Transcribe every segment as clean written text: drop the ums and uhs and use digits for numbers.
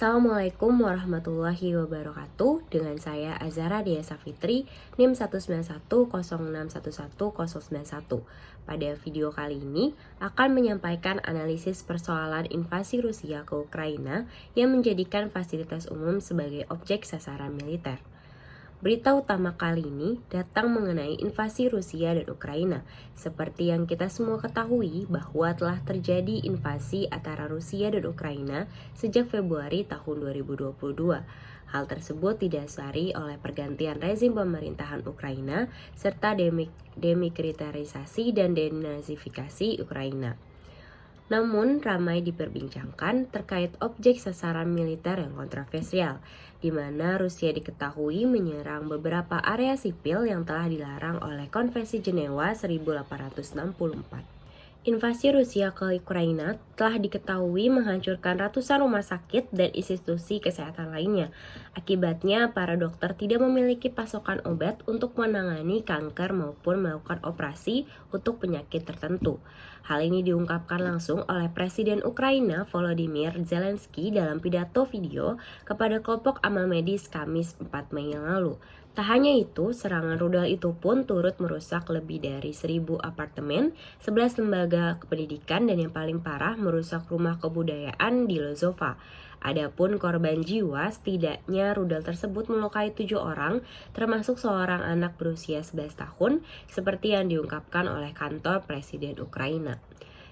Assalamualaikum warahmatullahi wabarakatuh. Dengan saya Azara Dia Safitri, NIM 19106110091. Pada video kali ini akan menyampaikan analisis persoalan invasi Rusia ke Ukraina yang menjadikan fasilitas umum sebagai objek sasaran militer. Berita utama kali ini datang mengenai invasi Rusia dan Ukraina. Seperti yang kita semua ketahui bahwa telah terjadi invasi antara Rusia dan Ukraina sejak Februari tahun 2022. Hal tersebut didasari oleh pergantian rezim pemerintahan Ukraina serta demilitarisasi dan denazifikasi Ukraina. Namun, ramai diperbincangkan terkait objek sasaran militer yang kontroversial, di mana Rusia diketahui menyerang beberapa area sipil yang telah dilarang oleh Konvensi Jenewa 1864. Invasi Rusia ke Ukraina telah diketahui menghancurkan ratusan rumah sakit dan institusi kesehatan lainnya. Akibatnya, para dokter tidak memiliki pasokan obat untuk menangani kanker maupun melakukan operasi untuk penyakit tertentu. Hal ini diungkapkan langsung oleh Presiden Ukraina Volodymyr Zelensky dalam pidato video kepada kelompok amal medis Kamis 4 Mei yang lalu. Tak hanya itu, serangan rudal itu pun turut merusak lebih dari 1.000 apartemen, 11 lembaga pendidikan, dan yang paling parah merusak rumah kebudayaan di Lozova. Adapun korban jiwa, setidaknya rudal tersebut melukai 7 orang, termasuk seorang anak berusia 11 tahun, seperti yang diungkapkan oleh kantor Presiden Ukraina.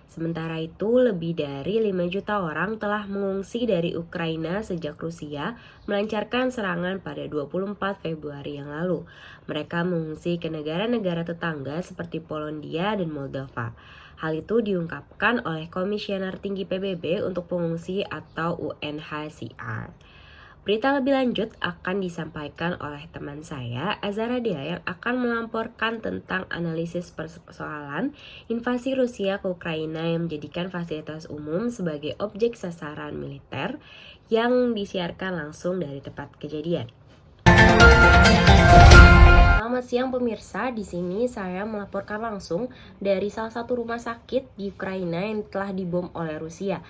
Sementara itu, lebih dari 5 juta orang telah mengungsi dari Ukraina sejak Rusia melancarkan serangan pada 24 Februari yang lalu. Mereka mengungsi ke negara-negara tetangga seperti Polandia dan Moldova. Hal itu diungkapkan oleh Komisioner Tinggi PBB untuk Pengungsi atau UNHCR. Berita lebih lanjut akan disampaikan oleh teman saya, Azara Dia, yang akan melamporkan tentang analisis persoalan invasi Rusia ke Ukraina yang menjadikan fasilitas umum sebagai objek sasaran militer yang disiarkan langsung dari tempat kejadian. Selamat siang pemirsa, di sini saya melaporkan langsung dari salah satu rumah sakit di Ukraina yang telah dibom oleh Rusia.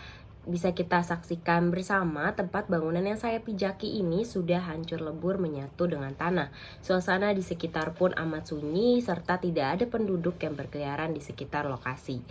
Bisa kita saksikan bersama, tempat bangunan yang saya pijaki ini sudah hancur lebur menyatu dengan tanah. Suasana di sekitar pun amat sunyi serta tidak ada penduduk yang berkeliaran di sekitar lokasi.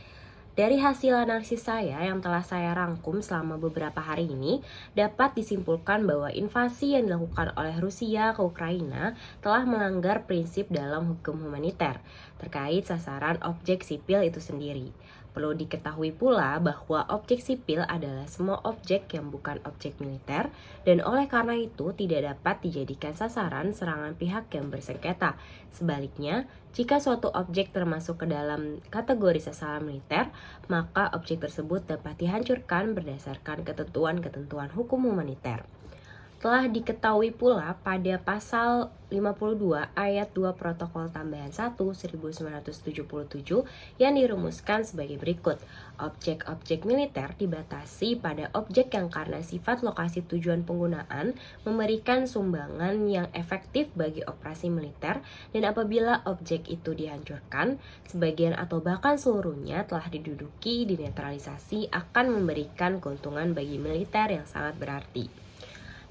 Dari hasil analisis saya yang telah saya rangkum selama beberapa hari ini, dapat disimpulkan bahwa invasi yang dilakukan oleh Rusia ke Ukraina telah melanggar prinsip dalam hukum humaniter terkait sasaran objek sipil itu sendiri. Perlu diketahui pula bahwa objek sipil adalah semua objek yang bukan objek militer dan oleh karena itu tidak dapat dijadikan sasaran serangan pihak yang bersengketa. Sebaliknya, jika suatu objek termasuk ke dalam kategori sasaran militer, maka objek tersebut dapat dihancurkan berdasarkan ketentuan-ketentuan hukum humaniter. Telah diketahui pula pada pasal 52 ayat 2 Protokol Tambahan 1 1977 yang dirumuskan sebagai berikut. Objek-objek militer dibatasi pada objek yang karena sifat lokasi tujuan penggunaan memberikan sumbangan yang efektif bagi operasi militer, dan apabila objek itu dihancurkan, sebagian atau bahkan seluruhnya telah diduduki, dinetralisasi, akan memberikan keuntungan bagi militer yang sangat berarti.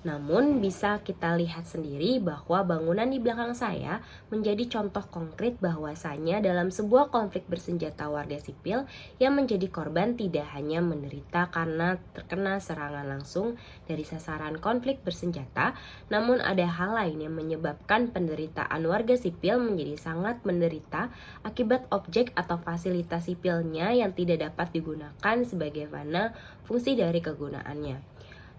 Namun bisa kita lihat sendiri bahwa bangunan di belakang saya menjadi contoh konkret bahwasanya dalam sebuah konflik bersenjata, warga sipil yang menjadi korban tidak hanya menderita karena terkena serangan langsung dari sasaran konflik bersenjata, namun ada hal lain yang menyebabkan penderitaan warga sipil menjadi sangat menderita akibat objek atau fasilitas sipilnya yang tidak dapat digunakan sebagaimana fungsi dari kegunaannya.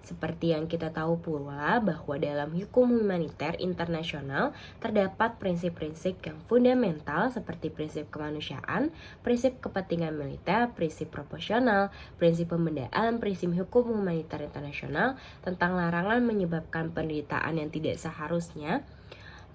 Seperti yang kita tahu pula bahwa dalam hukum humaniter internasional terdapat prinsip-prinsip yang fundamental seperti prinsip kemanusiaan, prinsip kepentingan militer, prinsip proporsional, prinsip pembedaan, prinsip hukum humaniter internasional tentang larangan menyebabkan penderitaan yang tidak seharusnya.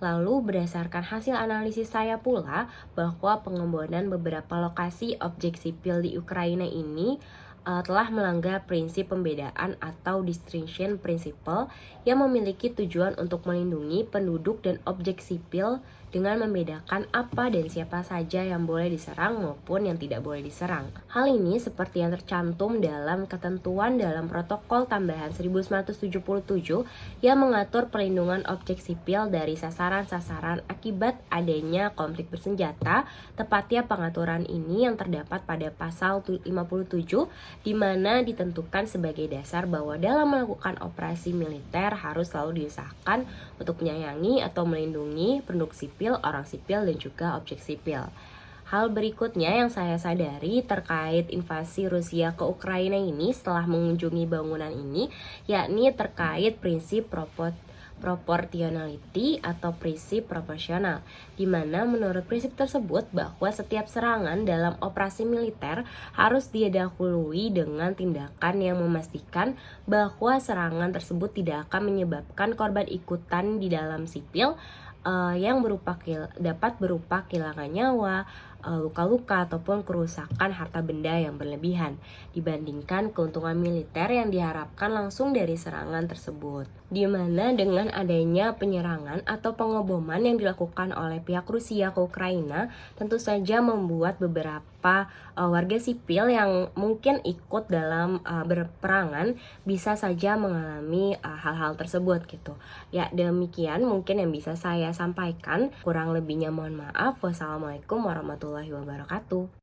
Lalu berdasarkan hasil analisis saya pula bahwa pengeboman beberapa lokasi objek sipil di Ukraina ini telah melanggar prinsip pembedaan atau distinction principle yang memiliki tujuan untuk melindungi penduduk dan objek sipil dengan membedakan apa dan siapa saja yang boleh diserang maupun yang tidak boleh diserang. Hal ini seperti yang tercantum dalam ketentuan dalam Protokol Tambahan 1977 yang mengatur perlindungan objek sipil dari sasaran-sasaran akibat adanya konflik bersenjata, tepatnya pengaturan ini yang terdapat pada pasal 57 di mana ditentukan sebagai dasar bahwa dalam melakukan operasi militer harus selalu diusahakan untuk menyayangi atau melindungi penduduk sipil, orang sipil, dan juga objek sipil. Hal berikutnya yang saya sadari terkait invasi Rusia ke Ukraina ini setelah mengunjungi bangunan ini, yakni terkait prinsip proportionality atau prinsip proporsional, di mana menurut prinsip tersebut bahwa setiap serangan dalam operasi militer harus didahului dengan tindakan yang memastikan bahwa serangan tersebut tidak akan menyebabkan korban ikutan di dalam sipil yang dapat berupa kehilangan nyawa, luka-luka ataupun kerusakan harta benda yang berlebihan dibandingkan keuntungan militer yang diharapkan langsung dari serangan tersebut. Di mana dengan adanya penyerangan atau pengeboman yang dilakukan oleh pihak Rusia ke Ukraina tentu saja membuat beberapa warga sipil yang mungkin ikut dalam berperangan bisa saja mengalami hal-hal tersebut gitu. Ya, demikian mungkin yang bisa saya sampaikan. Kurang lebihnya mohon maaf. Wassalamualaikum warahmatullahi wabarakatuh.